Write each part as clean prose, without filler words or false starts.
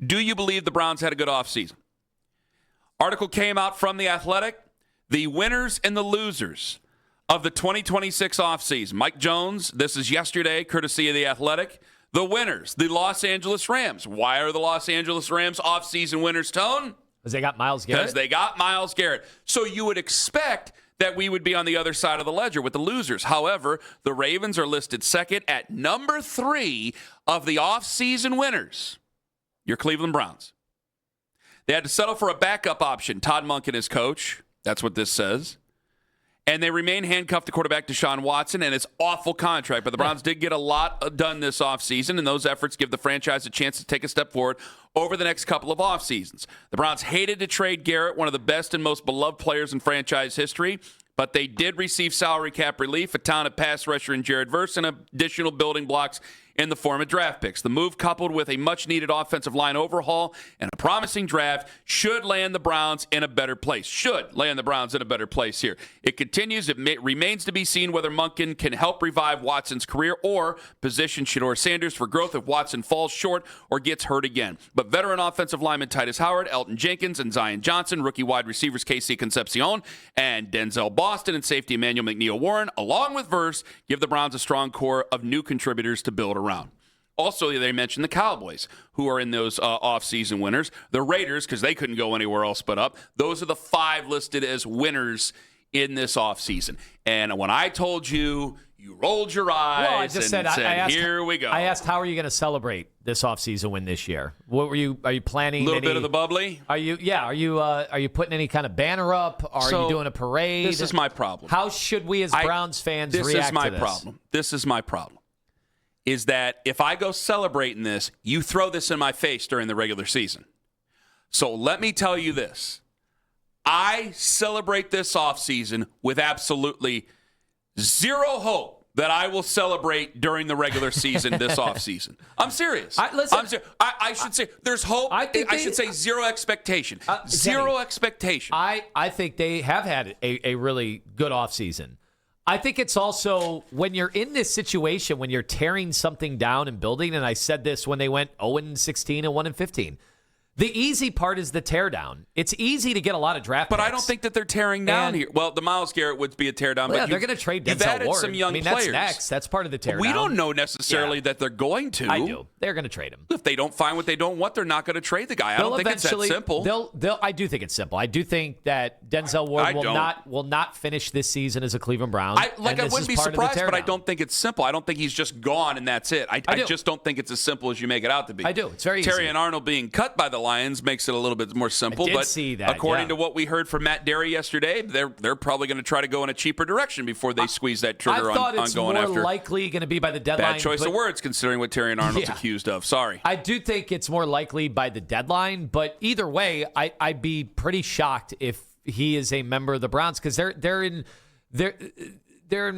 Do you believe the Browns had a good offseason? Article came out from The Athletic. The winners and the losers of the 2026 offseason. Mike Jones, this is yesterday, courtesy of The Athletic. The winners, the Los Angeles Rams. Why are the Los Angeles Rams offseason winners, Tone? Because they got Myles Garrett. Because they got Myles Garrett. So you would expect that we would be on the other side of the ledger with the losers. However, the Ravens are listed second at number 3 of the offseason winners. Your Cleveland Browns. They had to settle for a backup option, Todd Monken as coach. That's what this says. And they remain handcuffed to quarterback Deshaun Watson and his awful contract. But the Browns did get a lot done this offseason, and those efforts give the franchise a chance to take a step forward over the next couple of offseasons. The Browns hated to trade Garrett, one of the best and most beloved players in franchise history, but they did receive salary cap relief, a talented pass rusher in Jared Verse, and additional building blocks in the form of draft picks. The move, coupled with a much-needed offensive line overhaul and a promising draft, should land the Browns in a better place. Should land the Browns in a better place here. It continues. It remains to be seen whether Monken can help revive Watson's career or position Shedeur Sanders for growth if Watson falls short or gets hurt again. But veteran offensive lineman Titus Howard, Elton Jenkins, and Zion Johnson, rookie wide receivers Casey Concepcion and Denzel Boston, and safety Emmanuel McNeil Warren, along with Verse, give the Browns a strong core of new contributors to build around. Also, they mentioned the Cowboys, who are in those offseason winners. The Raiders, because they couldn't go anywhere else but up. Those are the 5 listed as winners in this offseason. And when I told you, you rolled your eyes. Well, I just said, I asked, here we go. I asked, how are you going to celebrate this offseason win this year? What were you? Are you planning? A little bit of the bubbly. Are you? Yeah. Are you putting any kind of banner up? Are you doing a parade? This is my problem. How should we as Browns fans react to this? This is my problem. This is my problem. Is that if I go celebrating this, you throw this in my face during the regular season. So let me tell you this. I celebrate this offseason with absolutely zero hope that I will celebrate during the regular season this offseason. I'm serious. I should say there's hope. I should say zero expectation. Zero expectation. I think they have had a really good offseason. I think it's also when you're in this situation, when you're tearing something down and building, and I said this when they went 0-16 and 1-15. The easy part is the teardown. It's easy to get a lot of draft picks. But I don't think that they're tearing down here. Well, the Myles Garrett would be a teardown. Well, but they're going to trade Denzel You've added Ward. some young players. That's next. That's part of the teardown. We don't know necessarily that they're going to. I do. They're going to trade him. If they don't find what they don't want, they're not going to trade the guy. I don't think it's that simple. I do think it's simple. I do think that Denzel Ward will not finish this season as a Cleveland Brown. I wouldn't be surprised, but I don't think it's simple. I don't think he's just gone and that's it. I just don't think it's as simple as you make it out to be. I do. It's very easy. Terry and Arnold being cut by the Lions makes it a little bit more simple. But see that, according to what we heard from Matt Derry yesterday, they're probably going to try to go in a cheaper direction before they squeeze that trigger on going after. I thought it's more likely going to be by the deadline. Bad choice of words considering what Terry and Arnold's accused of. Sorry. I do think it's more likely by the deadline, but either way, I'd be pretty shocked if he is a member of the Browns because they're in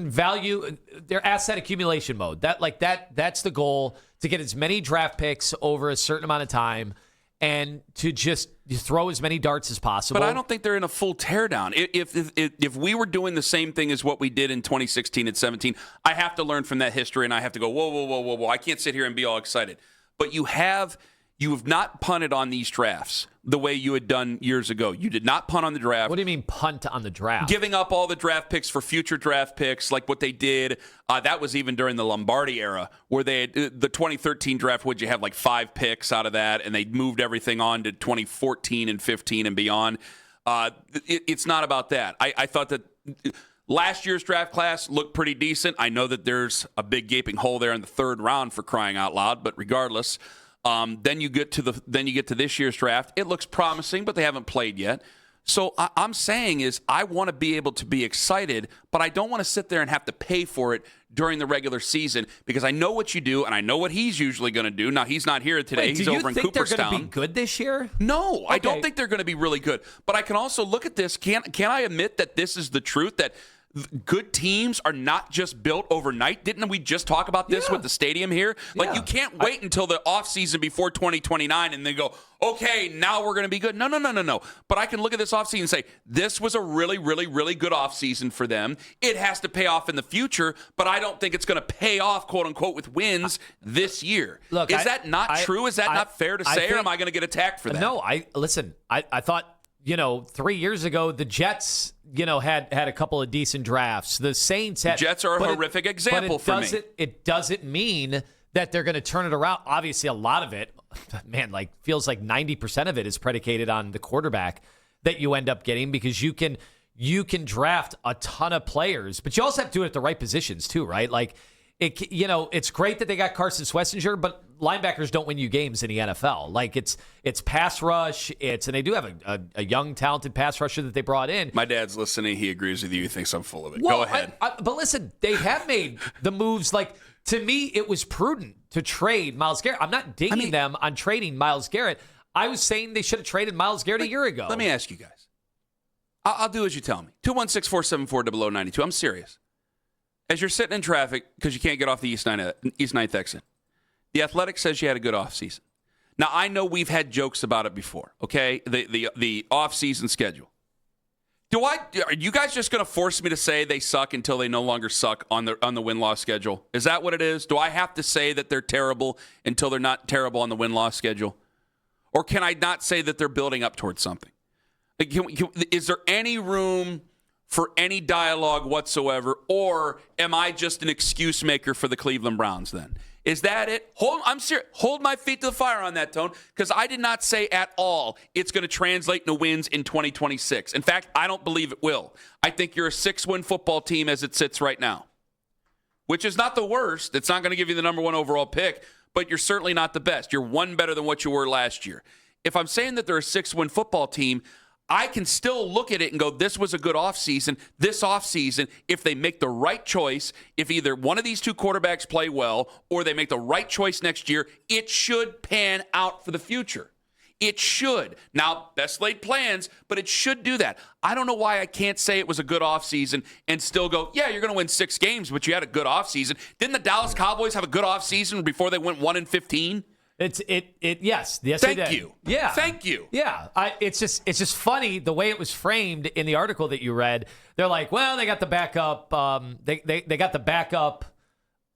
value, they're asset accumulation mode. That's the goal, to get as many draft picks over a certain amount of time and to just throw as many darts as possible. But I don't think they're in a full teardown. If we were doing the same thing as what we did in 2016 and 17, I have to learn from that history, and I have to go, whoa. I can't sit here and be all excited. But you have not punted on these drafts the way you had done years ago. You did not punt on the draft. What do you mean punt on the draft? Giving up all the draft picks for future draft picks, like what they did. That was even during the Lombardi era, where they had, the 2013 draft, would you have like 5 picks out of that, and they moved everything on to 2014 and 15 and beyond. It's not about that. I thought that last year's draft class looked pretty decent. I know that there's a big gaping hole there in the 3rd round, for crying out loud, but regardless. Then you get to this year's draft. It looks promising, but they haven't played yet. So I'm saying is I want to be able to be excited, but I don't want to sit there and have to pay for it during the regular season because I know what you do and I know what he's usually going to do. Now, he's not here today. He's over in Cooperstown. Do you think they're going to be good this year? No, okay. I don't think they're going to be really good. But I can also look at this. Can I admit that this is the truth, that good teams are not just built overnight. Didn't we just talk about this with the stadium here? Like, you can't wait until the offseason before 2029 and then go, okay, now we're going to be good. No. But I can look at this offseason and say, this was a really, really, really good offseason for them. It has to pay off in the future, but I don't think it's going to pay off, quote unquote, with wins this year. Look, is that not true? Is that not fair to say, or am I going to get attacked for that? No, I thought, 3 years ago, the Jets, had a couple of decent drafts. The Saints had. Jets are a horrific example for me. It doesn't mean that they're going to turn it around. Obviously, a lot of it, feels like 90% of it is predicated on the quarterback that you end up getting, because you can draft a ton of players, but you also have to do it at the right positions too, right? Like, it's great that they got Carson Schlesinger, but linebackers don't win you games in the NFL. Like, it's pass rush, and they do have a young, talented pass rusher that they brought in. My dad's listening. He agrees with you. He thinks I'm full of it. Well, Go ahead. But listen, they have made the moves. Like, to me, it was prudent to trade Myles Garrett. I'm not dinging them on trading Myles Garrett. I was saying they should have traded Myles Garrett a year ago. Let me ask you guys. I'll do as you tell me. 216-474-0092. I'm serious. As you're sitting in traffic because you can't get off the East 9th exit, The Athletic says you had a good offseason. Now, I know we've had jokes about it before, okay? The offseason schedule. Are you guys just going to force me to say they suck until they no longer suck on the win-loss schedule? Is that what it is? Do I have to say that they're terrible until they're not terrible on the win-loss schedule? Or can I not say that they're building up towards something? Is there any room for any dialogue whatsoever, or am I just an excuse maker for the Cleveland Browns then? Is that it? I'm serious. Hold my feet to the fire on that, Tone, because I did not say at all it's going to translate into wins in 2026. In fact, I don't believe it will. I think you're a 6-win football team as it sits right now, which is not the worst. It's not going to give you the number 1 overall pick, but you're certainly not the best. You're one better than what you were last year. If I'm saying that they're a 6-win football team, I can still look at it and go, this was a good offseason. This offseason, if they make the right choice, if either one of these two quarterbacks play well or they make the right choice next year, it should pan out for the future. It should. Now, best laid plans, but it should do that. I don't know why I can't say it was a good offseason and still go, yeah, you're going to win 6 games, but you had a good offseason. Didn't the Dallas Cowboys have a good offseason before they went 1-15? Yes, Thank you. Yeah. Thank you. Yeah. It's just funny the way it was framed in the article that you read. They're like, well, they got the backup. They got the backup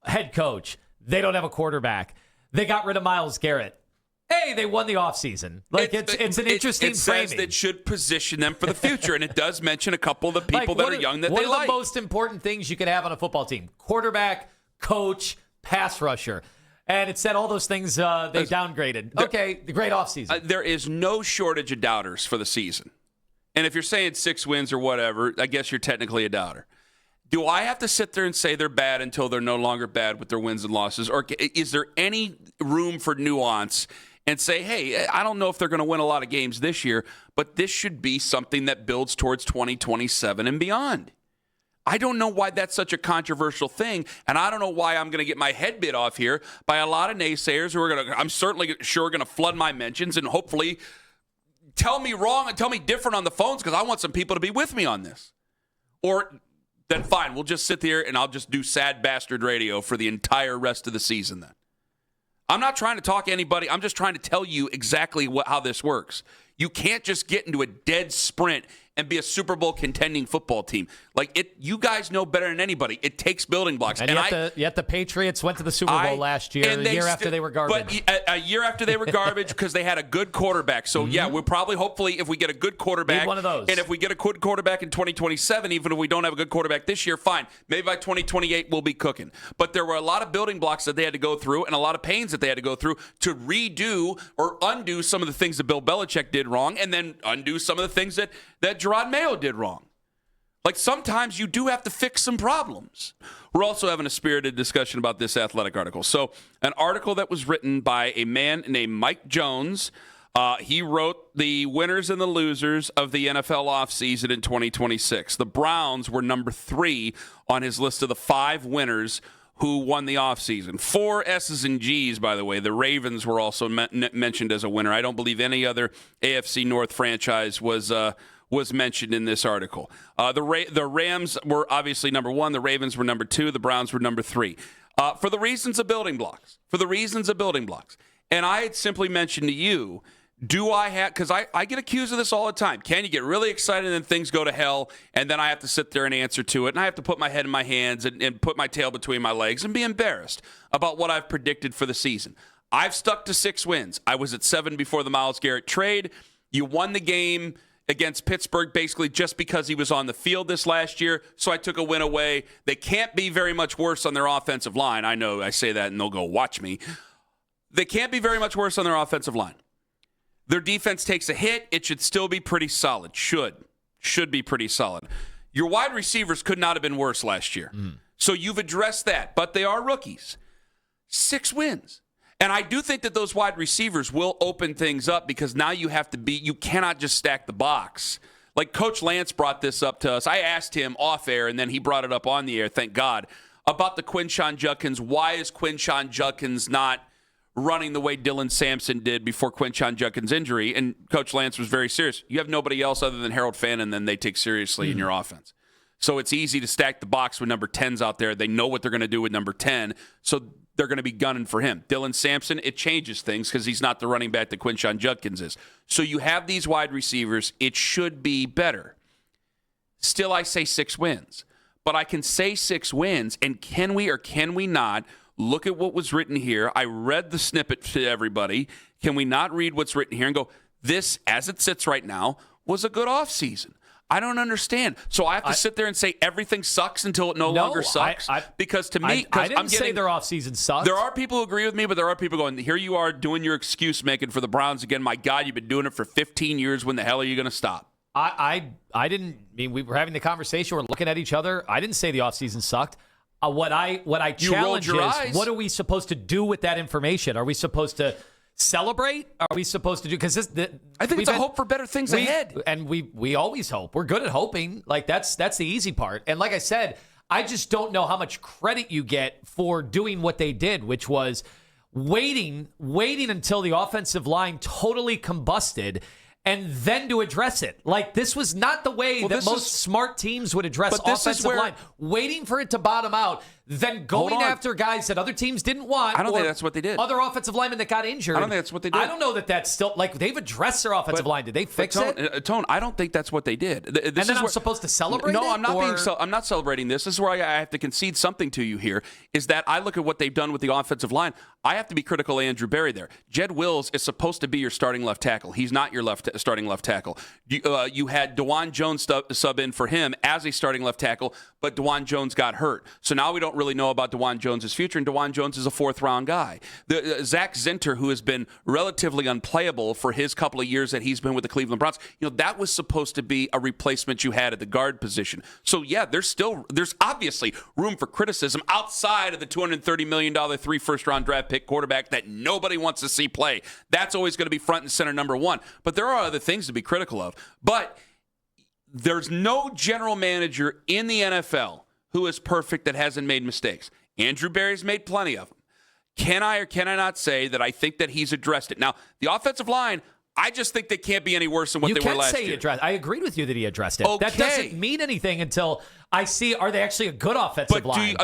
head coach. They don't have a quarterback. They got rid of Myles Garrett. Hey, they won the offseason. Like, it's an interesting framing. It says that should position them for the future, and it does mention a couple of the people that are young that they like. What are the most important things you can have on a football team? Quarterback, coach, pass rusher. And it said all those things they downgraded. Okay, the great offseason. There is no shortage of doubters for the season. And if you're saying 6 wins or whatever, I guess you're technically a doubter. Do I have to sit there and say they're bad until they're no longer bad with their wins and losses? Or is there any room for nuance and say, hey, I don't know if they're going to win a lot of games this year, but this should be something that builds towards 2027 and beyond? I don't know why that's such a controversial thing, and I don't know why I'm going to get my head bit off here by a lot of naysayers who are I'm certainly sure going to flood my mentions and hopefully tell me wrong and tell me different on the phones, because I want some people to be with me on this. Or then fine, we'll just sit there and I'll just do sad bastard radio for the entire rest of the season then. I'm not trying to talk to anybody. I'm just trying to tell you exactly how this works. You can't just get into a dead sprint and be a Super Bowl contending football team. You guys know better than anybody. It takes building blocks. And yet the Patriots went to the Super Bowl last year, a year after they were garbage. But a year after they were garbage because they had a good quarterback. So, yeah, we'll probably, hopefully, if we get a good quarterback. Need one of those. And if we get a good quarterback in 2027, even if we don't have a good quarterback this year, fine. Maybe by 2028 we'll be cooking. But there were a lot of building blocks that they had to go through and a lot of pains that they had to go through to redo or undo some of the things that Bill Belichick did wrong, and then undo some of the things that Gerard Mayo did wrong. Sometimes you do have to fix some problems. We're also having a spirited discussion about this Athletic article. So an article that was written by a man named Mike Jones. He wrote the winners and the losers of the NFL offseason in 2026. The Browns were number 3 on his list of the 5 winners who won the offseason. 4 S's and G's, by the way. The Ravens were also mentioned as a winner. I don't believe any other AFC North franchise was was mentioned in this article. The Rams were obviously number 1. The Ravens were number 2. The Browns were number 3. For the reasons of building blocks. And I had simply mentioned to you, do I have – because I get accused of this all the time. Can you get really excited and then things go to hell, and then I have to sit there and answer to it, and I have to put my head in my hands and put my tail between my legs and be embarrassed about what I've predicted for the season. I've stuck to 6 wins. I was at 7 before the Myles Garrett trade. You won the game against Pittsburgh basically just because he was on the field this last year, so I took a win away. They can't be very much worse on their offensive line. I know I say that, and they'll go watch me. They can't be very much worse on their offensive line. Their defense takes a hit. It should still be pretty solid. Should be pretty solid. Your wide receivers could not have been worse last year. So you've addressed that, but they are rookies. 6 wins. And I do think that those wide receivers will open things up because now you cannot just stack the box. Like Coach Lance brought this up to us. I asked him off air, and then he brought it up on the air, thank God, about the Quinshon Judkins. Why is Quinshon Judkins not running the way Dylan Sampson did before Quinshon Judkins' injury? And Coach Lance was very serious. You have nobody else other than Harold Fannin that they take seriously in your offense. So it's easy to stack the box with number 10s out there. They know what they're going to do with number 10, so they're going to be gunning for him. Dylan Sampson, it changes things because he's not the running back that Quinshon Judkins is. So you have these wide receivers. It should be better. Still, I say 6 wins. But I can say 6 wins, and can we or can we not look at what was written here? I read the snippet to everybody. Can we not read what's written here and go, this, as it sits right now, was a good offseason? I don't understand. So I have to sit there and say everything sucks until it no longer sucks? Because to me, I didn't say their offseason sucked. There are people who agree with me, but there are people going, here you are doing your excuse making for the Browns again. My God, you've been doing it for 15 years. When the hell are you going to stop? I didn't – I mean, we were having the conversation. We're looking at each other. I didn't say the offseason sucked. What I challenge is, what are we supposed to do with that information? Are we supposed to celebrate? Are we supposed to do – because I think it's a hope for better things ahead. And we always hope. We're good at hoping. Like, that's the easy part. And like I said, I just don't know how much credit you get for doing what they did, which was waiting until the offensive line totally combusted and then to address it. Like, this was not the way that most smart teams would address offensive line. Waiting for it to bottom out, then going after guys that other teams didn't want. I don't think that's what they did. Other offensive linemen that got injured. I don't think that's what they did. I don't know that that's still, like, they've addressed their offensive line. Did they fix it? Tone, I don't think that's what they did. And then I'm supposed to celebrate No, it? I'm not celebrating this. This is where I have to concede something to you here, is that I look at what they've done with the offensive line. I have to be critical of Andrew Berry there. Jed Wills is supposed to be your starting left tackle. He's not your starting left tackle. You had DeJuan Jones sub in for him as a starting left tackle, but DeJuan Jones got hurt. So now we don't really know about DeJuan Jones' future, and DeJuan Jones is a 4th-round guy. Zach Zinter, who has been relatively unplayable for his couple of years that he's been with the Cleveland Browns, that was supposed to be a replacement you had at the guard position. So, yeah, there's obviously room for criticism outside of the $230 million 3 first-round draft pick quarterback that nobody wants to see play. That's always going to be front and center number 1. But there are other things to be critical of. But there's no general manager in the NFL who is perfect that hasn't made mistakes. Andrew Berry's made plenty of them. Can I or can I not say that I think that he's addressed it? Now, the offensive line, I just think they can't be any worse than what they were last year. You can say he addressed. I agreed with you that he addressed it. Okay. That doesn't mean anything until I see, are they actually a good offensive line?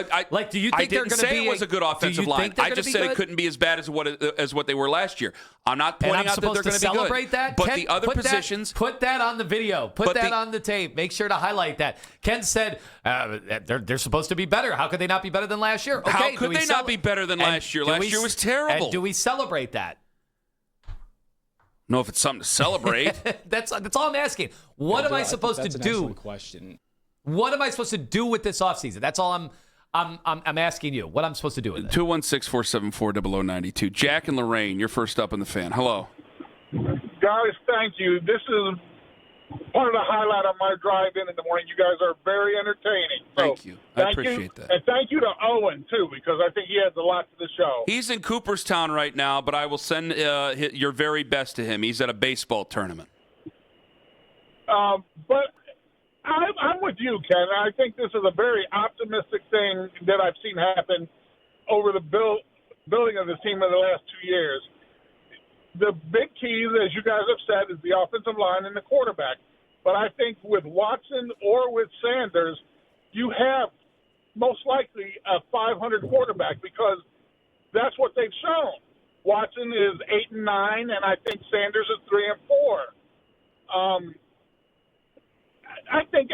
Do you think they're going to be? I didn't say it was a good offensive line. I just said it couldn't be as bad as what they were last year. I'm not pointing out that they're going to be good. Celebrate that? But the other positions. Put that on the video. Put that on the tape. Make sure to highlight that. Ken said they're supposed to be better. How could they not be better than last year? Okay, how could they not be better than last year? Last year was terrible. And do we celebrate that? Know if it's something to celebrate. That's all I'm asking. What am I supposed to do? Question. What am I supposed to do with this offseason? That's all I'm asking you. What I'm supposed to do with it. 216-474-0092. Jack and Lorraine, you're first up in the fan. Hello. Guys, thank you. This is part of the highlight of my drive in the morning. You guys are very entertaining. So thank you. I appreciate that. And thank you to Owen, too, because I think he adds a lot to the show. He's in Cooperstown right now, but I will send your very best to him. He's at a baseball tournament. But I'm with you, Ken. I think this is a very optimistic thing that I've seen happen over the building of this team in the last 2 years. The big key, as you guys have said, is the offensive line and the quarterback. But I think with Watson or with Sanders, you have most likely a 500 quarterback because that's what they've shown. Watson is 8 and 9, and I think Sanders is 3 and 4. I think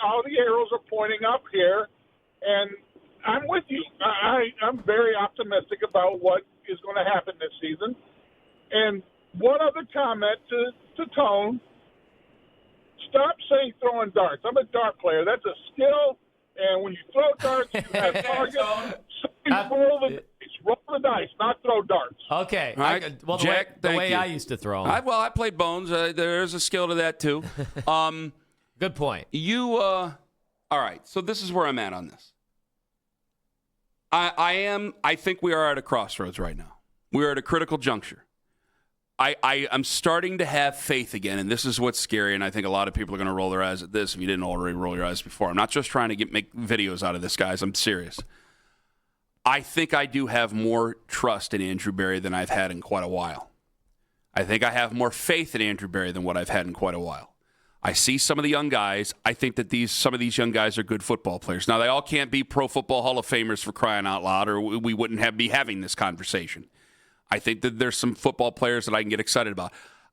all the arrows are pointing up here, and I'm with you. I'm very optimistic about what is going to happen this season. And one other comment to Tone. Stop saying throwing darts. I'm a dart player. That's a skill, and when you throw darts, you have targets. Roll the dice, not throw darts. Okay. All right. Well, Jack, the way you. I used to throw 'em. I played Bones. There's a skill to that, too. Good point. All right, so this is where I'm at on this. I think we are at a crossroads right now. We are at a critical juncture. I'm starting to have faith again, and this is what's scary, and I think a lot of people are going to roll their eyes at this if you didn't already roll your eyes before. I'm not just trying to make videos out of this, guys. I'm serious. I think I do have more trust in Andrew Berry than I've had in quite a while. I think I have more faith in Andrew Berry than what I've had in quite a while. I see some of the young guys. I think that some of these young guys are good football players. Now, they all can't be Pro Football Hall of Famers for crying out loud, or we wouldn't be having this conversation. I think that there's some football players that I can get excited about.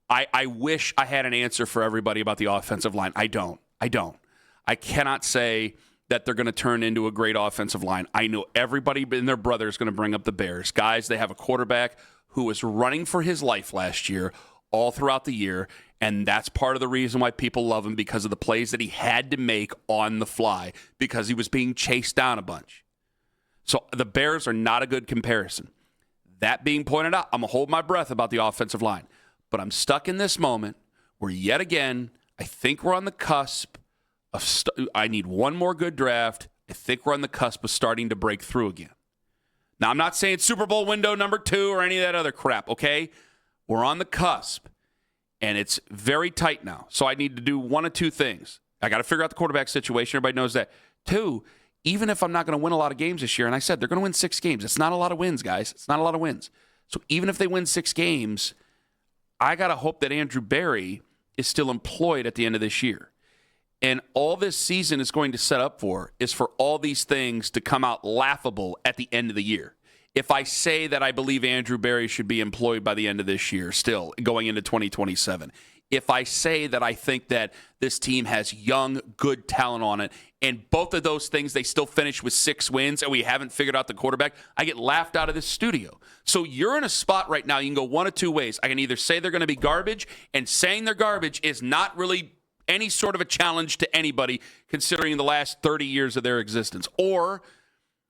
I wish I had an answer for everybody about the offensive line. I don't. I cannot say that they're going to turn into a great offensive line. I know everybody and their brother is going to bring up the Bears. Guys, they have a quarterback who was running for his life last year, all throughout the year, and that's part of the reason why people love him, because of the plays that he had to make on the fly, because he was being chased down a bunch. So the Bears are not a good comparison. That being pointed out, I'm going to hold my breath about the offensive line. But I'm stuck in this moment where, yet again, I think we're on the cusp of I need one more good draft. I think we're on the cusp of starting to break through again. Now, I'm not saying Super Bowl window number 2 or any of that other crap, okay? We're on the cusp, and it's very tight now. So I need to do one of two things. I got to figure out the quarterback situation. Everybody knows that. 2, even if I'm not going to win a lot of games this year, and I said they're going to win 6 games. It's not a lot of wins, guys. It's not a lot of wins. So even if they win 6 games, I got to hope that Andrew Berry is still employed at the end of this year. And all this season is going to set up for is for all these things to come out laughable at the end of the year. If I say that I believe Andrew Berry should be employed by the end of this year, still going into 2027, if I say that I think that this team has young, good talent on it, and both of those things, they still finish with 6 wins, and we haven't figured out the quarterback, I get laughed out of this studio. So you're in a spot right now, you can go one of two ways. I can either say they're going to be garbage, and saying they're garbage is not really any sort of a challenge to anybody considering the last 30 years of their existence. Or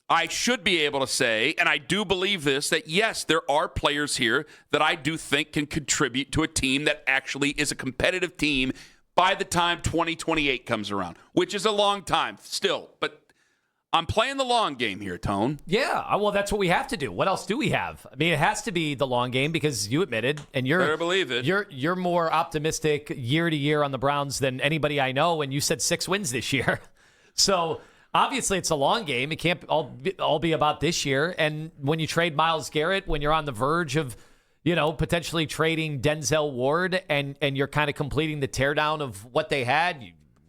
I should be able to say, and I do believe this, that yes, there are players here that I do think can contribute to a team that actually is a competitive team by the time 2028 comes around, which is a long time still. But I'm playing the long game here, Tone. Yeah, well, that's what we have to do. What else do we have? I mean, it has to be the long game because you admitted, and better believe it. You're more optimistic year to year on the Browns than anybody I know, and you said 6 wins this year. So obviously, it's a long game. It can't all be about this year. And when you trade Myles Garrett, when you're on the verge of, potentially trading Denzel Ward, and you're kind of completing the teardown of what they had,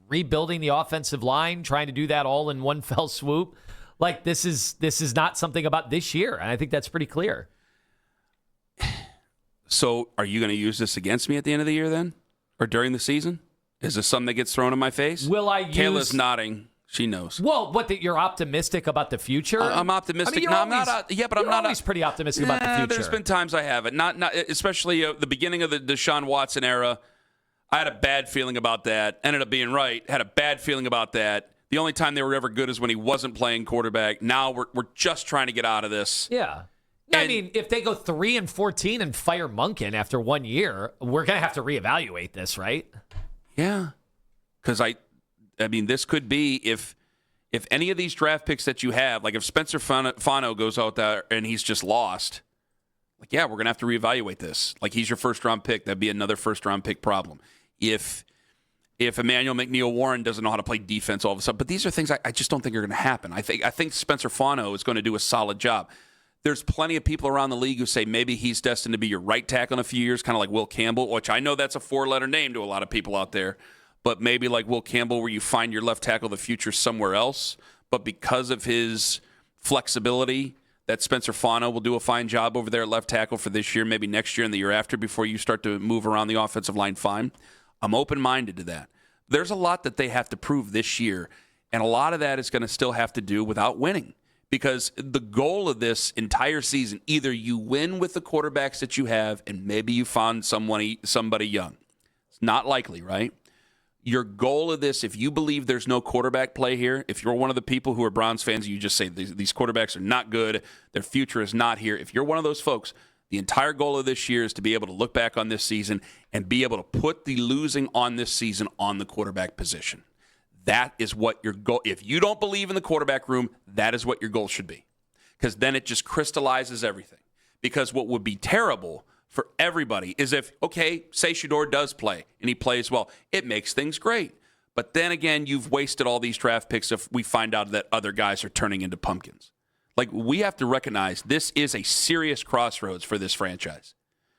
rebuilding the offensive line, trying to do that all in one fell swoop. Like, this is not something about this year, and I think that's pretty clear. So are you going to use this against me at the end of the year then? Or during the season? Is this something that gets thrown in my face? Will I use... Kayla's nodding. She knows. Well, that you're optimistic about the future? I'm optimistic. I mean, I'm not. Yeah, but I'm not always pretty optimistic about the future. There's been times I haven't. Not especially the beginning of the Deshaun Watson era. I had a bad feeling about that. Ended up being right. Had a bad feeling about that. The only time they were ever good is when he wasn't playing quarterback. Now we're just trying to get out of this. Yeah. I mean, if they go 3-14 and fire Monken after 1 year, we're gonna have to reevaluate this, right? Yeah. Because I mean, this could be if any of these draft picks that you have, like if Spencer Fano goes out there and he's just lost, like, yeah, we're going to have to reevaluate this. Like, he's your first-round pick. That'd be another first-round pick problem. If Emmanuel McNeil-Warren doesn't know how to play defense all of a sudden. But these are things I just don't think are going to happen. I think Spencer Fano is going to do a solid job. There's plenty of people around the league who say maybe he's destined to be your right tackle in a few years, kind of like Will Campbell, which I know that's a 4-letter name to a lot of people out there. but maybe like Will Campbell, where you find your left tackle of the future somewhere else. But because of his flexibility, that Spencer Fano will do a fine job over there at left tackle for this year, maybe next year and the year after before you start to move around the offensive line fine. I'm open-minded to that. There's a lot that they have to prove this year, and a lot of that is going to still have to do without winning. Because the goal of this entire season, either you win with the quarterbacks that you have and maybe you found somebody young. It's not likely, right? Your goal of this, if you believe there's no quarterback play here, if you're one of the people who are Browns fans, you just say these quarterbacks are not good, their future is not here. If you're one of those folks, the entire goal of this year is to be able to look back on this season and be able to put the losing on this season on the quarterback position. That is what your goal. If you don't believe in the quarterback room, that is what your goal should be. Because then it just crystallizes everything. Because what would be terrible for everybody is if, okay, say Shedeur does play and he plays well. It makes things great. But then again, you've wasted all these draft picks if we find out that other guys are turning into pumpkins. Like, we have to recognize this is a serious crossroads for this franchise.